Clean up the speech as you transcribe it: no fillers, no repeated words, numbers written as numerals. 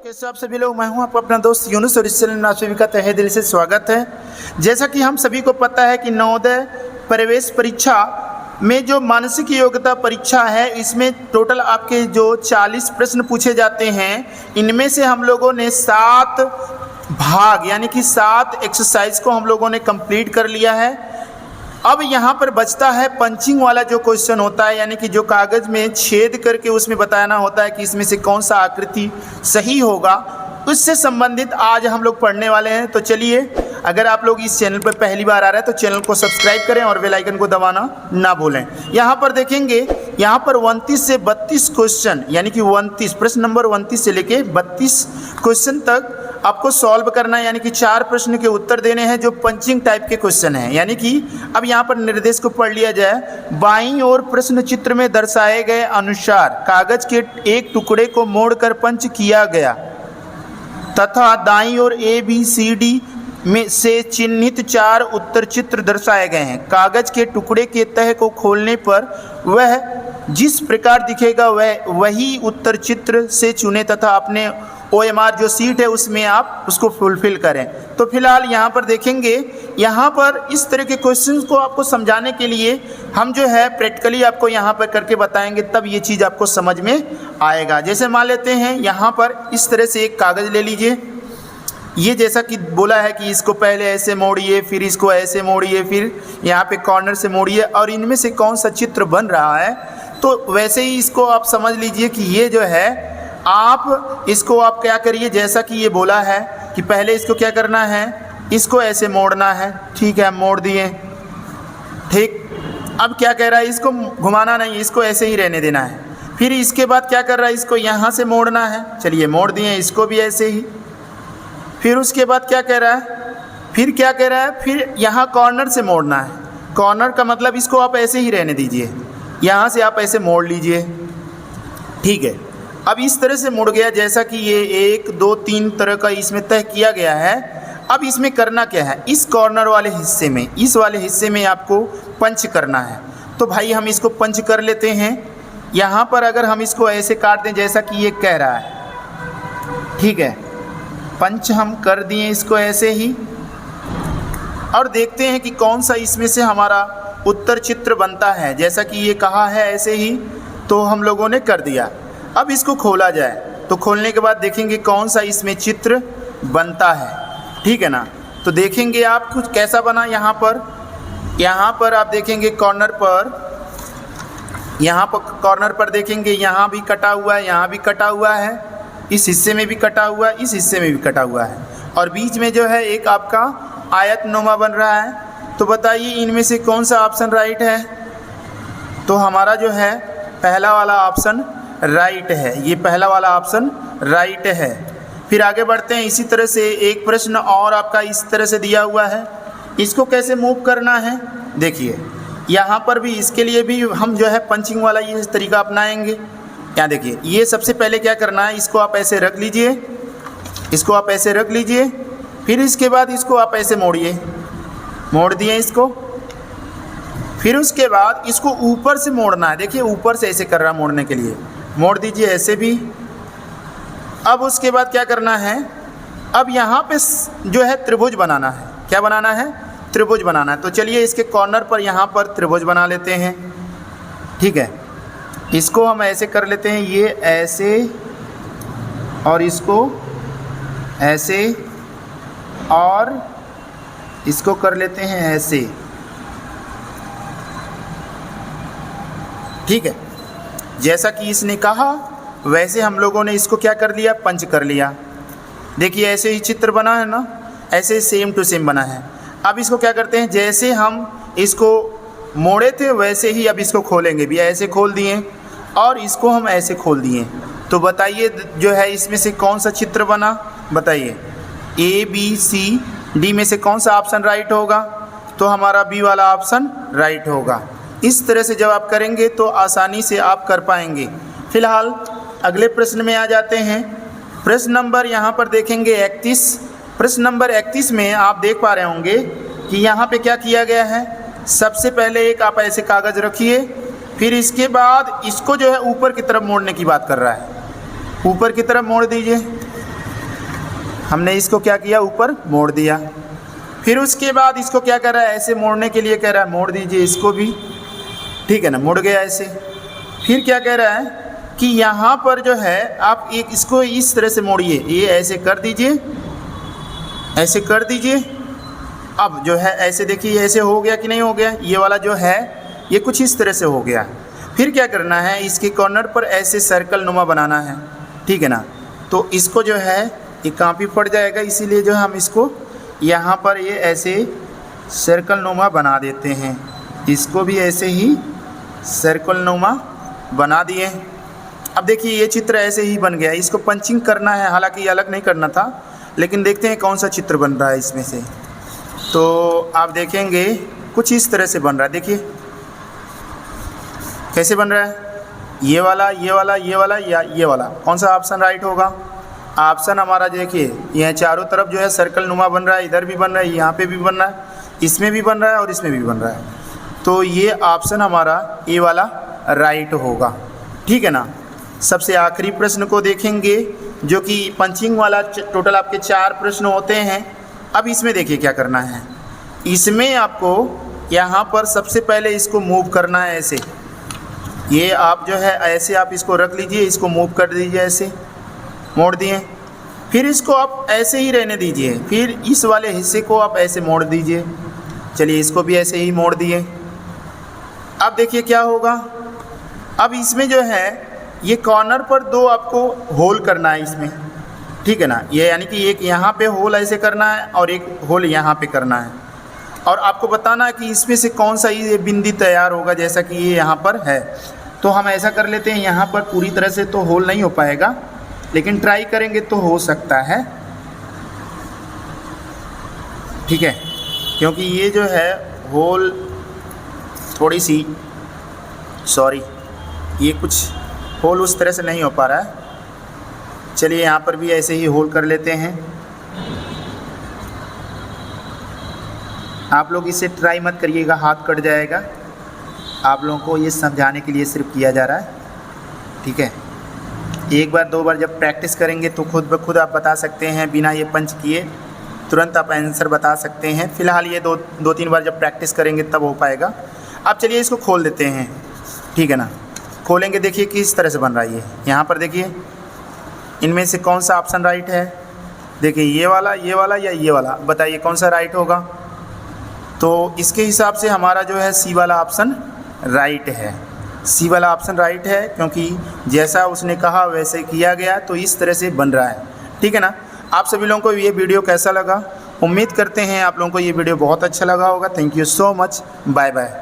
कैसे आप सभी लोग। मैं हूं आपका अपना दोस्त यूनुस और इस चैनल में आप सभी का तहे दिल से स्वागत है। जैसा कि हम सभी को पता है कि नवोदय प्रवेश परीक्षा में जो मानसिक योग्यता परीक्षा है, इसमें टोटल आपके जो 40 प्रश्न पूछे जाते हैं, इनमें से हम लोगों ने 7 भाग यानी कि 7 एक्सरसाइज को हम लोगों ने कंप्लीट कर लिया है। अब यहाँ पर बचता है पंचिंग वाला जो क्वेश्चन होता है, यानी कि जो कागज़ में छेद करके उसमें बताना होता है कि इसमें से कौन सा आकृति सही होगा, उससे संबंधित आज हम लोग पढ़ने वाले हैं। तो चलिए, अगर आप लोग इस चैनल पर पहली बार आ रहे हैं तो चैनल को सब्सक्राइब करें और बेल आइकन को दबाना ना भूलें। यहाँ पर देखेंगे, यहाँ पर 29 से 32 क्वेश्चन, यानी कि 29 प्रश्न नंबर 29 से लेके 32 क्वेश्चन तक आपको सॉल्व करना है, यानी कि 4 प्रश्न के उत्तर देने हैं जो पंचिंग टाइप के क्वेश्चन हैं। यानी कि अब यहाँ पर निर्देश को पढ़ लिया जाए। बाईं ओर प्रश्न चित्र में दर्शाए गए अनुसार कागज के एक टुकड़े को मोड़कर पंच किया गया तथा दाईं ओर ABCD में से चिन्हित 4 उत्तर चित्र दर्शाए गए हैं। कागज के टुकड़े के तह को खोलने पर वह जिस प्रकार दिखेगा वही उत्तर चित्र से चुने तथा अपने OMR जो सीट है उसमें आप उसको फुलफिल करें। तो फिलहाल यहाँ पर देखेंगे, यहाँ पर इस तरह के क्वेश्चंस को आपको समझाने के लिए हम जो है प्रैक्टिकली आपको यहाँ पर करके बताएंगे, तब ये चीज़ आपको समझ में आएगा। जैसे मान लेते हैं, यहाँ पर इस तरह से एक कागज़ ले लीजिए। ये जैसा कि बोला है कि इसको पहले ऐसे मोड़िए, फिर इसको ऐसे मोड़िए, फिर यहाँ पे कॉर्नर से मोड़िए और इनमें से कौन सा चित्र बन रहा है। तो वैसे ही इसको आप समझ लीजिए कि ये जो है, आप इसको आप क्या करिए, जैसा कि ये बोला है कि पहले इसको क्या करना है, इसको ऐसे मोड़ना है। ठीक है, मोड़ दिए। ठीक, अब क्या कह रहा है, इसको घुमाना नहीं, इसको ऐसे ही रहने देना है। फिर इसके बाद क्या कर रहा है, इसको यहाँ से मोड़ना है। चलिए, मोड़ दिए, इसको भी ऐसे ही। फिर उसके बाद क्या कह रहा है, फिर यहाँ कॉर्नर से मोड़ना है। कॉर्नर का मतलब इसको आप ऐसे ही रहने दीजिए, यहाँ से आप ऐसे मोड़ लीजिए। ठीक है, अब इस तरह से मुड़ गया, जैसा कि ये 1 2 3 तरह का इसमें तय किया गया है। अब इसमें करना क्या है, इस कॉर्नर वाले हिस्से में, इस वाले हिस्से में आपको पंच करना है। तो भाई हम इसको पंच कर लेते हैं। यहाँ पर अगर हम इसको ऐसे काट दें जैसा कि ये कह रहा है, ठीक है, पंच हम कर दिए इसको ऐसे ही, और देखते हैं कि कौन सा इसमें से हमारा उत्तर चित्र बनता है। जैसा कि ये कहा है ऐसे ही, तो हम लोगों ने कर दिया। अब इसको खोला जाए, तो खोलने के बाद देखेंगे कौन सा इसमें चित्र बनता है। ठीक है ना। तो देखेंगे आप कुछ कैसा बना। यहाँ पर आप देखेंगे कॉर्नर पर देखेंगे, यहाँ भी कटा हुआ है, यहाँ भी कटा हुआ है, इस हिस्से में भी कटा हुआ है, इस हिस्से में भी कटा हुआ है, और बीच में जो है एक आपका आयतनुमा बन रहा है। तो बताइए इनमें से कौन सा ऑप्शन राइट है। तो हमारा जो है पहला वाला ऑप्शन राइट है, ये पहला वाला ऑप्शन राइट है। फिर आगे बढ़ते हैं। इसी तरह से एक प्रश्न और आपका इस तरह से दिया हुआ है, इसको कैसे मूव करना है। देखिए, यहाँ पर भी इसके लिए भी हम जो है पंचिंग वाला ये तरीका अपनाएंगे। यहाँ देखिए, ये सबसे पहले क्या करना है, इसको आप ऐसे रख लीजिए, फिर इसके बाद इसको आप ऐसे मोड़िए, मोड़ दिए इसको। फिर उसके बाद इसको ऊपर से मोड़ना है। देखिए, ऊपर से ऐसे कर रहा है, मोड़ने के लिए मोड़ दीजिए ऐसे भी। अब उसके बाद क्या करना है, अब यहाँ पे जो है त्रिभुज बनाना है। क्या बनाना है, त्रिभुज बनाना है। तो चलिए इसके कॉर्नर पर यहाँ पर त्रिभुज बना लेते हैं। ठीक है, इसको हम ऐसे कर लेते हैं, ये ऐसे और इसको ऐसे, और इसको कर लेते हैं ऐसे। ठीक है, जैसा कि इसने कहा वैसे हम लोगों ने इसको क्या कर लिया, पंच कर लिया। देखिए ऐसे ही चित्र बना है ना, ऐसे सेम टू सेम बना है। अब इसको क्या करते हैं, जैसे हम इसको मोड़े थे वैसे ही अब इसको खोलेंगे भी। ऐसे खोल दिए और इसको हम ऐसे खोल दिए। तो बताइए जो है इसमें से कौन सा चित्र बना, बताइए। ABCD में से कौन सा ऑप्शन राइट होगा। तो हमारा बी वाला ऑप्शन राइट होगा। इस तरह से जब आप करेंगे तो आसानी से आप कर पाएंगे। फिलहाल अगले प्रश्न में आ जाते हैं। प्रश्न नंबर यहाँ पर देखेंगे 31। प्रश्न नंबर 31 में आप देख पा रहे होंगे कि यहाँ पे क्या किया गया है। सबसे पहले एक आप ऐसे कागज़ रखिए, फिर इसके बाद इसको जो है ऊपर की तरफ मोड़ने की बात कर रहा है। ऊपर की तरफ मोड़ दीजिए। हमने इसको क्या किया, ऊपर मोड़ दिया। फिर उसके बाद इसको क्या कर रहा है, ऐसे मोड़ने के लिए कह रहा है मोड़ दीजिए इसको भी, ठीक है ना, मुड़ गया ऐसे। फिर क्या कह रहा है कि यहाँ पर जो है आप एक इसको इस तरह से मोड़िए, ये ऐसे कर दीजिए, ऐसे कर दीजिए। अब जो है ऐसे देखिए ऐसे हो गया कि नहीं हो गया, ये वाला जो है ये कुछ इस तरह से हो गया। फिर क्या करना है, इसके कॉर्नर पर ऐसे सर्कल नुमा बनाना है, ठीक है ना। तो इसको जो है ये काफ़ी पड़ जाएगा, इसीलिए जो हम इसको यहाँ पर ये ऐसे सर्कल नुमा बना देते हैं। इसको भी ऐसे ही सर्कल नुमा बना दिए। अब देखिए ये चित्र ऐसे ही बन गया। इसको पंचिंग करना है, हालांकि अलग नहीं करना था, लेकिन देखते हैं कौन सा चित्र बन रहा है इसमें से। तो आप देखेंगे कुछ इस तरह से बन रहा है। देखिए कैसे बन रहा है, ये वाला, ये वाला, ये वाला या ये वाला, कौन सा ऑप्शन राइट होगा। ऑप्शन हमारा देखिए यह चारों तरफ जो है सर्कल नुमा बन रहा है, इधर भी बन रहा है, यहाँ पे भी बन रहा है, इसमें भी बन रहा है और इसमें भी बन रहा है। तो ये ऑप्शन हमारा ये वाला राइट होगा, ठीक है ना। सबसे आखिरी प्रश्न को देखेंगे जो कि पंचिंग वाला। टोटल आपके 4 प्रश्न होते हैं। अब इसमें देखिए क्या करना है, इसमें आपको यहाँ पर सबसे पहले इसको मूव करना है ऐसे। ये आप जो है ऐसे आप इसको रख लीजिए, इसको मूव कर दीजिए, ऐसे मोड़ दिए। फिर इसको आप ऐसे ही रहने दीजिए, फिर इस वाले हिस्से को आप ऐसे मोड़ दीजिए। चलिए इसको भी ऐसे ही मोड़ दिए। अब देखिए क्या होगा, अब इसमें जो है ये कॉर्नर पर 2 आपको होल करना है इसमें, ठीक है ना। ये यानी कि एक यहाँ पे होल ऐसे करना है और एक होल यहाँ पे करना है, और आपको बताना है कि इसमें से कौन सा ये बिंदी तैयार होगा, जैसा कि ये यहाँ पर है। तो हम ऐसा कर लेते हैं, यहाँ पर पूरी तरह से तो होल नहीं हो पाएगा, लेकिन ट्राई करेंगे तो हो सकता है, ठीक है। क्योंकि ये जो है होल थोड़ी सी, सॉरी, ये कुछ होल उस तरह से नहीं हो पा रहा है। चलिए यहाँ पर भी ऐसे ही होल कर लेते हैं। आप लोग इसे ट्राई मत करिएगा, हाथ कट जाएगा। आप लोगों को ये समझाने के लिए सिर्फ किया जा रहा है, ठीक है। एक बार 2 बार जब प्रैक्टिस करेंगे तो खुद ब खुद आप बता सकते हैं, बिना ये पंच किए तुरंत आप आंसर बता सकते हैं। फ़िलहाल ये 2-3 बार जब प्रैक्टिस करेंगे तब हो पाएगा। अब चलिए इसको खोल देते हैं, ठीक है ना। खोलेंगे, देखिए किस तरह से बन रहा है ये। यहाँ पर देखिए इनमें से कौन सा ऑप्शन राइट है। देखिए ये वाला या ये वाला, बताइए कौन सा राइट होगा। तो इसके हिसाब से हमारा जो है सी वाला ऑप्शन राइट है। सी वाला ऑप्शन राइट है, क्योंकि जैसा उसने कहा वैसे किया गया, तो इस तरह से बन रहा है, ठीक है ना। आप सभी लोगों को ये वीडियो कैसा लगा, उम्मीद करते हैं आप लोगों को ये वीडियो बहुत अच्छा लगा होगा। Thank you so much, bye bye.